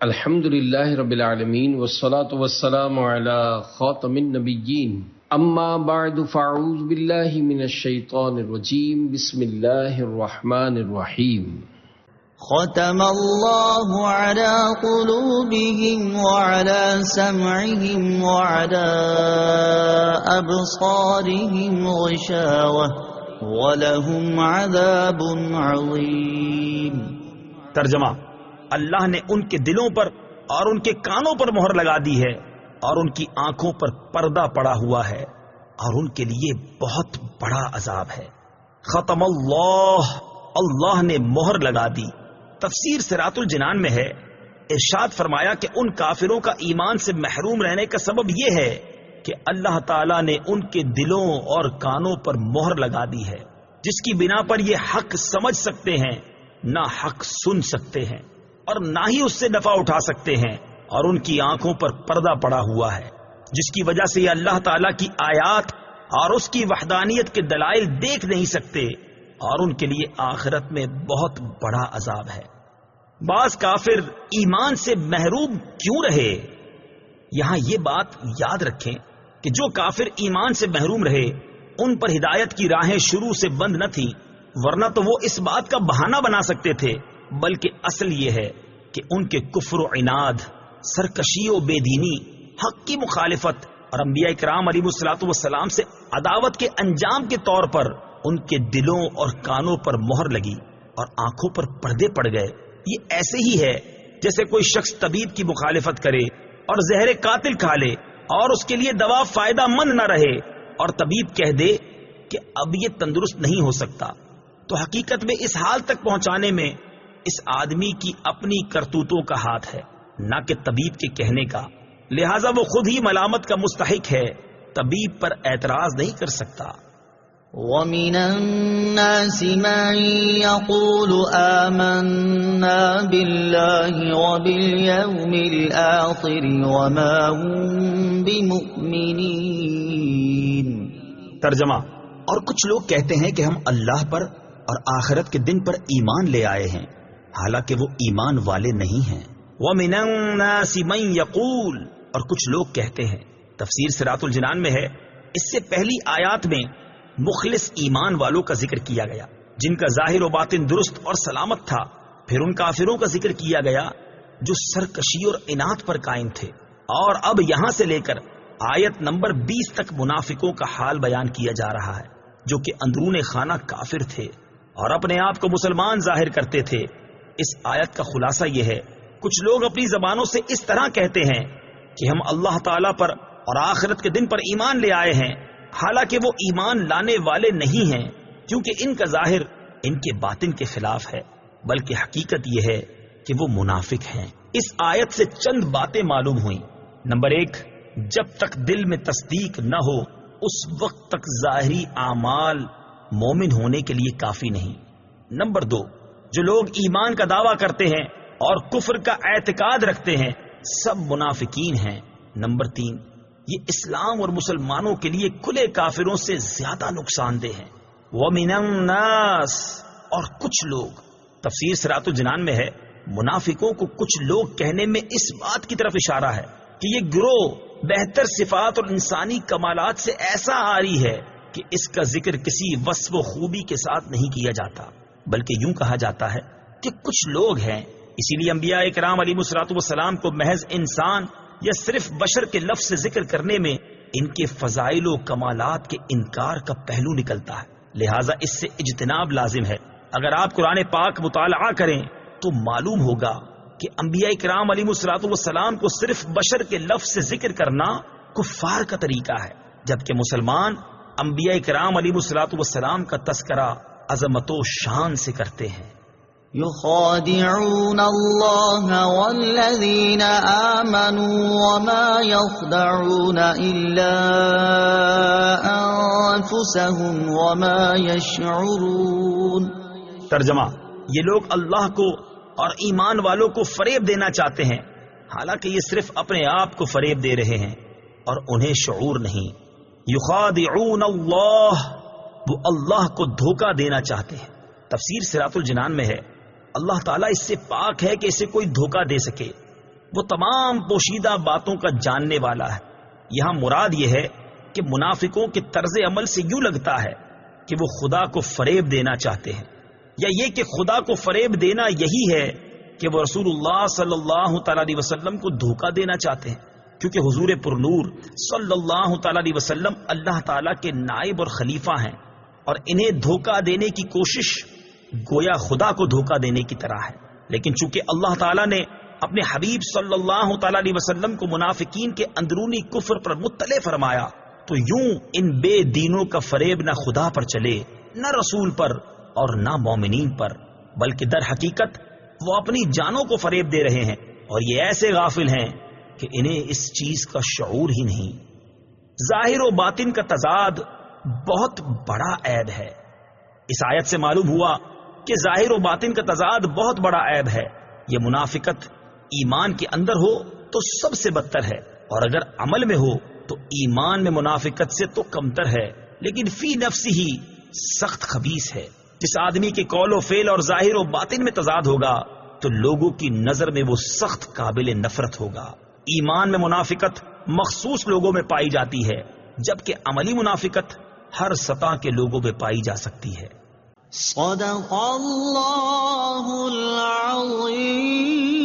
الحمد للہ رب العالمین والصلاة والسلام علی خاتم النبیین اما بعد فاعوذ باللہ من الشیطان الرجیم بسم اللہ الرحمن الرحیم ختم اللہ علی قلوبہم وعلی سمعہم وعلی ابصارہم غشاوہ ولہم عذاب عظیم۔ ترجمہ: اللہ نے ان کے دلوں پر اور ان کے کانوں پر مہر لگا دی ہے اور ان کی آنکھوں پر پردہ پڑا ہوا ہے اور ان کے لیے بہت بڑا عذاب ہے۔ ختم اللہ، اللہ نے مہر لگا دی۔ تفسیر صراط الجنان میں ہے، ارشاد فرمایا کہ ان کافروں کا ایمان سے محروم رہنے کا سبب یہ ہے کہ اللہ تعالیٰ نے ان کے دلوں اور کانوں پر مہر لگا دی ہے، جس کی بنا پر یہ حق سمجھ سکتے ہیں نہ حق سن سکتے ہیں اور نہ ہی اس سے نفع اٹھا سکتے ہیں، اور ان کی آنکھوں پر پردہ پڑا ہوا ہے، جس کی وجہ سے یہ اللہ تعالیٰ کی آیات اور اس کی وحدانیت کے دلائل دیکھ نہیں سکتے، اور ان کے لیے آخرت میں بہت بڑا عذاب ہے۔ بعض کافر ایمان سے محروم کیوں رہے؟ یہاں یہ بات یاد رکھیں کہ جو کافر ایمان سے محروم رہے ان پر ہدایت کی راہیں شروع سے بند نہ تھیں، ورنہ تو وہ اس بات کا بہانہ بنا سکتے تھے، بلکہ اصل یہ ہے کہ ان کے کفر و عناد، سرکشی و بے دینی، حق کی مخالفت اور انبیاء کرام علیہ الصلوۃ والسلام سے عداوت کے انجام کے طور پر ان کے دلوں اور کانوں پر مہر لگی اور آنکھوں پر پردے پڑ گئے۔ یہ ایسے ہی ہے جیسے کوئی شخص طبیب کی مخالفت کرے اور زہر قاتل کھا لے اور اس کے لیے دوا فائدہ مند نہ رہے اور طبیب کہہ دے کہ اب یہ تندرست نہیں ہو سکتا، تو حقیقت میں اس حال تک پہنچانے میں اس آدمی کی اپنی کرتوتوں کا ہاتھ ہے، نہ کہ طبیب کے کہنے کا، لہذا وہ خود ہی ملامت کا مستحق ہے، طبیب پر اعتراض نہیں کر سکتا۔ وَمِنَ النَّاسِ مَن يَقُولُ آمَنَّا بِاللَّهِ وَبِالْيَوْمِ الْآخِرِ وَمَا هُم بِمُؤْمِنِينَ۔ ترجمہ: اور کچھ لوگ کہتے ہیں کہ ہم اللہ پر اور آخرت کے دن پر ایمان لے آئے ہیں، حالانکہ وہ ایمان والے نہیں ہیں۔ وَمِنَ النَّاسِ مَن يَقُولُ، اور کچھ لوگ کہتے ہیں۔ تفسیر صراط الجنان میں ہے، اس سے پہلی آیات میں مخلص ایمان والوں کا ذکر کیا گیا جن کا ظاہر و باطن درست اور سلامت تھا، پھر ان کافروں کا ذکر کیا گیا جو سرکشی اور عناد پر قائم تھے، اور اب یہاں سے لے کر آیت نمبر 20 تک منافقوں کا حال بیان کیا جا رہا ہے جو کہ اندرون خانہ کافر تھے اور اپنے آپ کو مسلمان ظاہر کرتے تھے۔ اس آیت کا خلاصہ یہ ہے، کچھ لوگ اپنی زبانوں سے اس طرح کہتے ہیں کہ ہم اللہ تعالیٰ پر اور آخرت کے دن پر ایمان لے آئے ہیں، حالانکہ وہ ایمان لانے والے نہیں ہیں، کیونکہ ان کا ظاہر ان کے باطن کے خلاف ہے، بلکہ حقیقت یہ ہے کہ وہ منافق ہیں۔ اس آیت سے چند باتیں معلوم ہوئیں۔ نمبر 1، جب تک دل میں تصدیق نہ ہو اس وقت تک ظاہری اعمال مومن ہونے کے لیے کافی نہیں۔ نمبر 2، جو لوگ ایمان کا دعویٰ کرتے ہیں اور کفر کا اعتقاد رکھتے ہیں سب منافقین ہیں۔ نمبر 3، یہ اسلام اور مسلمانوں کے لیے کھلے کافروں سے زیادہ نقصان دہ ہیں۔ وَمِنَ النَّاسِ، اور کچھ لوگ، تفسیر صراط الجنان میں ہے، منافقوں کو کچھ لوگ کہنے میں اس بات کی طرف اشارہ ہے کہ یہ گروہ بہتر صفات اور انسانی کمالات سے ایسا عاری ہے کہ اس کا ذکر کسی وصف و خوبی کے ساتھ نہیں کیا جاتا، بلکہ یوں کہا جاتا ہے کہ کچھ لوگ ہیں۔ اسی لیے انبیاء کرام علیہ الصلوۃ والسلام کو محض انسان یا صرف بشر کے لفظ سے ذکر کرنے میں ان کے فضائل و کمالات کے انکار کا پہلو نکلتا ہے، لہٰذا اس سے اجتناب لازم ہے۔ اگر آپ قرآن پاک مطالعہ کریں تو معلوم ہوگا کہ انبیاء کرام علیہ الصلوۃ والسلام کو صرف بشر کے لفظ سے ذکر کرنا کفار کا طریقہ ہے، جبکہ مسلمان انبیاء کرام علیہ الصلوۃ والسلام کا تذکرہ عظمت و شان سے کرتے ہیں۔ يخادعون الله والذين آمنوا وما يخدعون إلا أنفسهم وما يشعرون۔ ترجمہ: یہ لوگ اللہ کو اور ایمان والوں کو فریب دینا چاہتے ہیں، حالانکہ یہ صرف اپنے آپ کو فریب دے رہے ہیں اور انہیں شعور نہیں۔ یخادعون اللہ، وہ اللہ کو دھوکہ دینا چاہتے ہیں۔ تفسیر صراط الجنان میں ہے، اللہ تعالیٰ اس سے پاک ہے کہ اسے کوئی دھوکہ دے سکے، وہ تمام پوشیدہ باتوں کا جاننے والا ہے۔ یہاں مراد یہ ہے کہ منافقوں کے طرز عمل سے یوں لگتا ہے کہ وہ خدا کو فریب دینا چاہتے ہیں، یا یہ کہ خدا کو فریب دینا یہی ہے کہ وہ رسول اللہ صلی اللہ تعالی علیہ وسلم کو دھوکہ دینا چاہتے ہیں، کیونکہ حضور پر نور صلی اللہ تعالی علیہ وسلم اللہ تعالی کے نائب اور خلیفہ ہیں، اور انہیں دھوکہ دینے کی کوشش گویا خدا کو دھوکہ دینے کی طرح ہے۔ لیکن چونکہ اللہ تعالیٰ نے اپنے حبیب صلی اللہ تعالی علیہ وسلم کو منافقین کے اندرونی کفر پر مطلع فرمایا، تو یوں ان بے دینوں کا فریب نہ خدا پر چلے، نہ رسول پر، اور نہ مومنین پر، بلکہ در حقیقت وہ اپنی جانوں کو فریب دے رہے ہیں، اور یہ ایسے غافل ہیں کہ انہیں اس چیز کا شعور ہی نہیں۔ ظاہر و باطن کا تضاد بہت بڑا عیب ہے۔ اس آیت سے معلوم ہوا کہ ظاہر و باطن کا تضاد بہت بڑا عیب ہے۔ یہ منافقت ایمان کے اندر ہو تو سب سے بدتر ہے، اور اگر عمل میں ہو تو ایمان میں منافقت سے تو کمتر ہے، لیکن فی نفس ہی سخت خبیث ہے۔ جس آدمی کے قول و فعل اور ظاہر و باطن میں تضاد ہوگا تو لوگوں کی نظر میں وہ سخت قابل نفرت ہوگا۔ ایمان میں منافقت مخصوص لوگوں میں پائی جاتی ہے، جبکہ عملی منافقت ہر سطح کے لوگوں میں پائی جا سکتی ہے۔ صدق اللہ العظیم۔